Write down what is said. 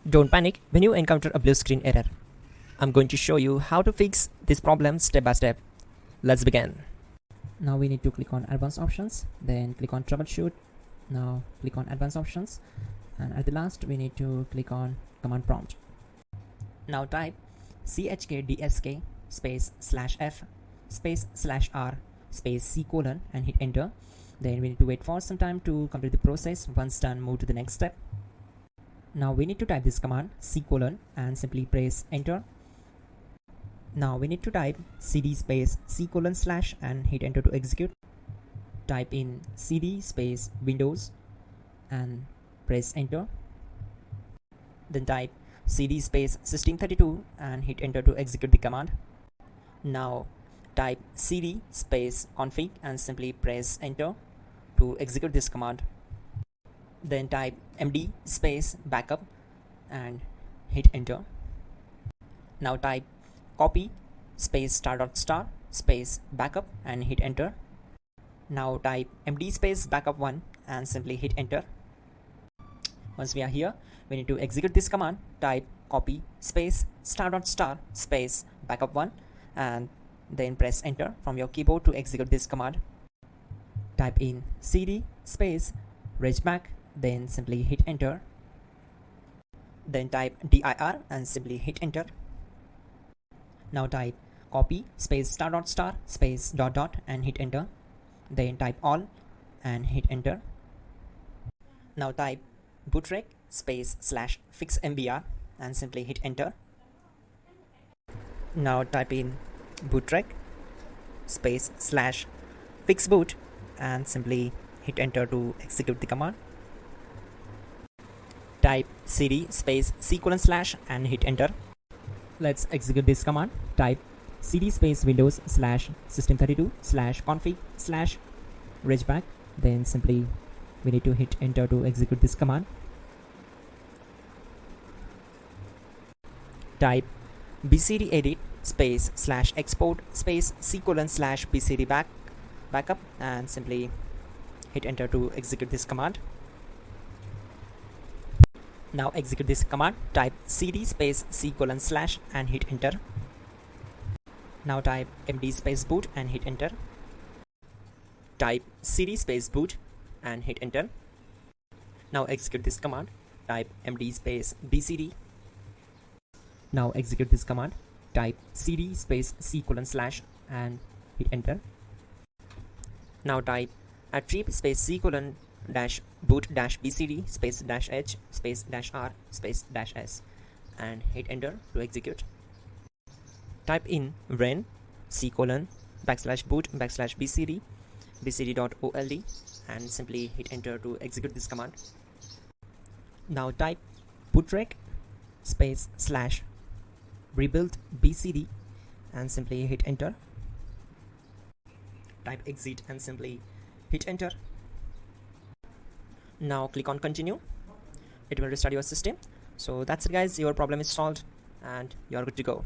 Don't panic when you encounter a blue screen error. I'm going to show you how to fix this problem step by step. Let's begin. Now we need to click on advanced options, then click on troubleshoot. Now click on advanced options, and at the last we need to click on command prompt. Now type chkdsk space /f space /r space c colon and hit enter. Then we need to wait for some time to complete the process. Once done, move to the next step. Now we need to type this command c colon and simply press enter. Now we need to type cd space c colon / and hit enter to execute. Type in cd space windows and press enter. Then type cd space system32 and hit enter to execute the command. Now type cd space config and simply press enter to execute this command. Then type md space backup and hit enter. Now type copy space ** space backup and hit enter. Now type md space backup1 and simply hit enter. Once we are here, we need to execute this command. Type copy space ** space backup1 and then press enter from your keyboard to execute this command. Type in cd space regback, then simply hit enter. Then type dir and simply hit enter. Now type copy space ** space ... and hit enter. Then type all and hit enter. Now type bootrec space /fixmbr and simply hit enter. Now type in bootrec space /fixboot and simply hit enter to execute the command. Type cd space c colon / and hit enter. Let's execute this command. Type cd space windows /system32 /config /regback. Then simply we need to hit enter to execute this command. Type bcd edit space /export space c colon /bcd backup and simply hit enter to execute this command. Now execute this command. Type cd space c colon / and hit enter. Now type md space boot and hit enter. Type cd space boot and hit enter. Now execute this command. Type md space bcd. Now execute this command. Type cd space c colon / and hit enter. Now type attrib space c colon -boot -bcd space -h space -r space -s and hit enter to execute. Type in ren c colon /boot /bcd bcd.old and simply hit enter to execute this command. Now type bootrec space /rebuild bcd and simply hit enter. Type exit and simply hit enter. Now click on continue. It will restart your system. So that's it guys, your problem is solved and you are good to go.